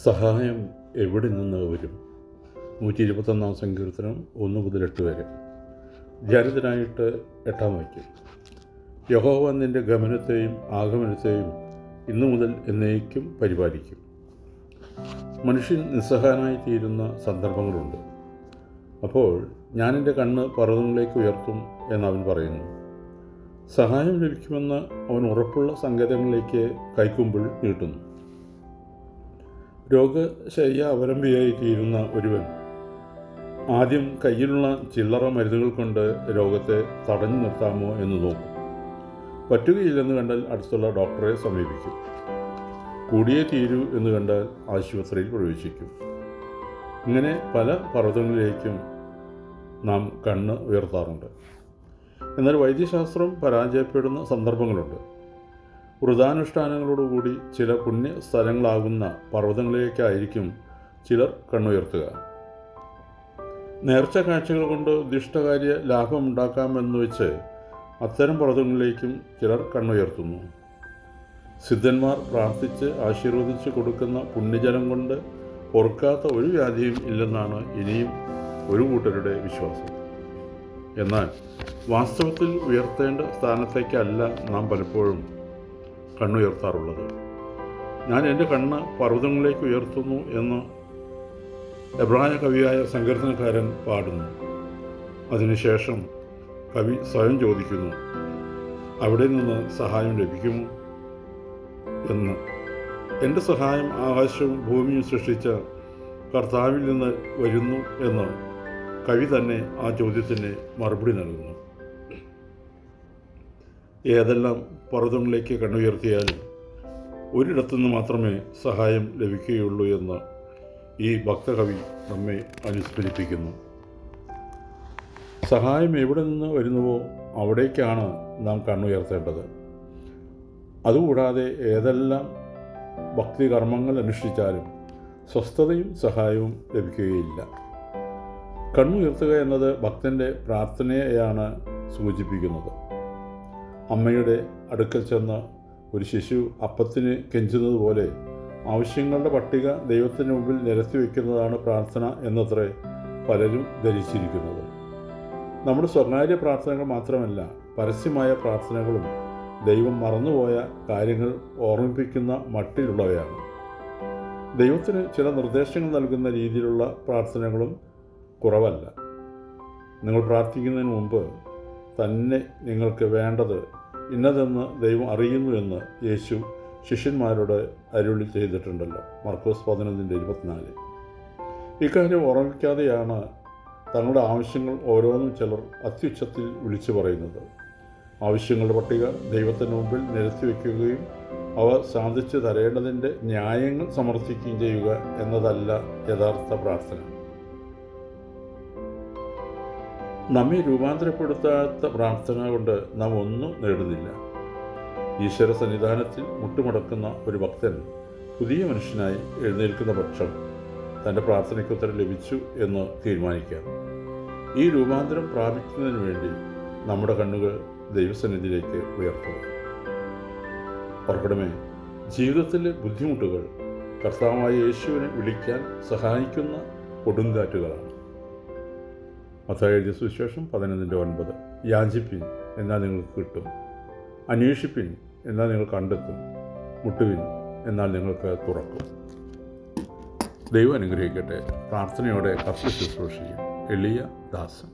സഹായം എവിടെ നിന്ന് വരും? 121 സങ്കീർത്തനം 1 മുതൽ 8 വരെ. ധ്യാനത്തിനായിട്ട് 8-ാം വാക്യം. യഹോവ നിൻ്റെ ഗമനത്തെയും ആഗമനത്തെയും ഇന്നു മുതൽ എന്നേക്കും പരിപാലിക്കും. മനുഷ്യൻ നിസ്സഹായനായി തീരുന്ന സന്ദർഭങ്ങളുണ്ട്. അപ്പോൾ ഞാൻ എൻ്റെ കണ്ണ് പർവ്വതങ്ങളിലേക്ക് ഉയർത്തും എന്നവൻ പറയുന്നു. സഹായം ലഭിക്കുമെന്ന് അവൻ ഉറപ്പുള്ള സങ്കേതങ്ങളിലേക്ക് കൈക്കുമ്പിൾ നീട്ടുന്നു. രോഗശയ്യ അവലംബിയായി തീരുന്ന ഒരുവൻ ആദ്യം കയ്യിലുള്ള ചില്ലറ മരുന്നുകൾ കൊണ്ട് രോഗത്തെ തടഞ്ഞു നിർത്താമോ എന്ന് നോക്കും. പറ്റുകയില്ലെന്ന് കണ്ടാൽ അടുത്തുള്ള ഡോക്ടറെ സമീപിക്കും. കൂടിയേ തീരൂ എന്ന് കണ്ടാൽ ആശുപത്രിയിൽ പ്രവേശിക്കും. ഇങ്ങനെ പല പർവ്വതങ്ങളിലേക്കും നാം കണ്ണ് ഉയർത്താറുണ്ട്. എന്നാൽ വൈദ്യശാസ്ത്രം പരാജയപ്പെടുന്ന സന്ദർഭങ്ങളുണ്ട്. വ്രതാനുഷ്ഠാനങ്ങളോടുകൂടി ചില പുണ്യ സ്ഥലങ്ങളാകുന്ന പർവ്വതങ്ങളിലേക്കായിരിക്കും ചിലർ കണ്ണുയർത്തുക. നേർച്ച കാഴ്ചകൾ കൊണ്ട് ഉദ്ദിഷ്ടകാര്യ ലാഭമുണ്ടാക്കാമെന്ന് വെച്ച് അത്തരം പർവ്വതങ്ങളിലേക്കും ചിലർ കണ്ണുയർത്തുന്നു. സിദ്ധന്മാർ പ്രാർത്ഥിച്ച് ആശീർവദിച്ച് കൊടുക്കുന്ന പുണ്യജലം കൊണ്ട് പൊറുക്കാത്ത ഒരു വ്യാധിയും ഇല്ലെന്നാണ് ഇനിയും ഒരു കൂട്ടരുടെ വിശ്വാസം. എന്നാൽ വാസ്തവത്തിൽ ഉയർത്തേണ്ട സ്ഥാനത്തേക്കല്ല നാം പലപ്പോഴും കണ്ണുയർത്താറുള്ളത്. ഞാൻ എൻ്റെ കണ്ണ് പർവ്വതങ്ങളിലേക്ക് ഉയർത്തുന്നു എന്ന് എബ്രായ കവിയായ സങ്കീർത്തനക്കാരൻ പാടുന്നു. അതിനുശേഷം കവി സ്വയം ചോദിക്കുന്നു, അവിടെ നിന്ന് സഹായം ലഭിക്കുമോ എന്ന്. എൻ്റെ സഹായം ആകാശവും ഭൂമിയും സൃഷ്ടിച്ച കർത്താവിൽ നിന്ന് വരുന്നു എന്ന് കവി തന്നെ ആ ചോദ്യത്തിന് മറുപടി നൽകുന്നു. ഏതെല്ലാം പർവ്വതങ്ങളിലേക്ക് കണ്ണുയർത്തിയാലും ഒരിടത്തുനിന്ന് മാത്രമേ സഹായം ലഭിക്കുകയുള്ളൂ എന്ന് ഈ ഭക്തകവി നമ്മെ അനുസ്മരിപ്പിക്കുന്നു. സഹായം എവിടെ നിന്ന് വരുന്നുവോ അവിടേക്കാണ് നാം കണ്ണുയർത്തേണ്ടത്. അതുകൂടാതെ ഏതെല്ലാം ഭക്തി കർമ്മങ്ങൾ അനുഷ്ഠിച്ചാലും സ്വസ്ഥതയും സഹായവും ലഭിക്കുകയില്ല. കണ്ണുയർത്തുക എന്നത് ഭക്തൻ്റെ പ്രാർത്ഥനയെയാണ് സൂചിപ്പിക്കുന്നത്. അമ്മയുടെ അടുക്കൽ ചെന്ന് ഒരു ശിശു അപ്പത്തിന് കെഞ്ചുന്നത് പോലെ ആവശ്യങ്ങളുടെ പട്ടിക ദൈവത്തിന് മുമ്പിൽ നിരത്തി വയ്ക്കുന്നതാണ് പ്രാർത്ഥന എന്നത്രേ പലരും ധരിച്ചിരിക്കുന്നത്. നമ്മുടെ സ്വകാര്യ പ്രാർത്ഥനകൾ മാത്രമല്ല, പരസ്യമായ പ്രാർത്ഥനകളും ദൈവം മറന്നുപോയ കാര്യങ്ങൾ ഓർമ്മിപ്പിക്കുന്ന മട്ടിലുള്ളവയാണ്. ദൈവത്തിന് ചില നിർദ്ദേശങ്ങൾ നൽകുന്ന രീതിയിലുള്ള പ്രാർത്ഥനകളും കുറവല്ല. നിങ്ങൾ പ്രാർത്ഥിക്കുന്നതിന് മുമ്പ് തന്നെ നിങ്ങൾക്ക് വേണ്ടത് ഇന്നതെന്ന് ദൈവം അറിയുന്നു എന്ന് യേശു ശിഷ്യന്മാരോട് അരുളി ചെയ്തിട്ടുണ്ടല്ലോ. മർക്കോസ് 11:24. ഇക്കാര്യം ഓർമ്മിക്കാതെയാണ് തങ്ങളുടെ ആവശ്യങ്ങൾ ഓരോന്നും ചിലർ അത്യുച്ചത്തിൽ വിളിച്ചു പറയുന്നത്. ആവശ്യങ്ങളുടെ പട്ടിക ദൈവത്തിന് മുമ്പിൽ നിരത്തി വയ്ക്കുകയും അവ സാധിച്ചു തരേണ്ടതിൻ്റെ ന്യായങ്ങൾ സമർത്ഥിക്കുകയും ചെയ്യുക എന്നതല്ല യഥാർത്ഥ പ്രാർത്ഥന. നമ്മെ രൂപാന്തരപ്പെടുത്താത്ത പ്രാർത്ഥന കൊണ്ട് നാം ഒന്നും നേടുന്നില്ല. ഈശ്വര സന്നിധാനത്തിൽ മുട്ടുമടക്കുന്ന ഒരു ഭക്തൻ പുതിയ മനുഷ്യനായി എഴുന്നേൽക്കുന്ന പക്ഷം തൻ്റെ പ്രാർത്ഥനയ്ക്ക് ഉത്തരം ലഭിച്ചു എന്ന് തീരുമാനിക്കാം. ഈ രൂപാന്തരം പ്രാപിക്കുന്നതിന് വേണ്ടി നമ്മുടെ കണ്ണുകൾ ദൈവസന്നിധിയിലേക്ക് ഉയർത്തുക. ഓർക്കണമേ, ജീവിതത്തിലെ ബുദ്ധിമുട്ടുകൾ കർത്താവായ യേശുവിനെ വിളിക്കാൻ സഹായിക്കുന്ന കൊടുങ്കാറ്റുകളാണ്. മത്തായി എഴുതിയ സുവിശേഷം 11:9. യാചിപ്പിൻ, എന്നാൽ നിങ്ങൾക്ക് കിട്ടും. അന്വേഷിപ്പിൻ, എന്നാൽ നിങ്ങൾ കണ്ടെത്തും. മുട്ടുവിൻ, എന്നാൽ നിങ്ങൾക്ക് തുറക്കും. ദൈവം അനുഗ്രഹിക്കട്ടെ. പ്രാർത്ഥനയോടെ കർത്തൃ ശുശ്രൂഷയും എളിയ ദാസൻ.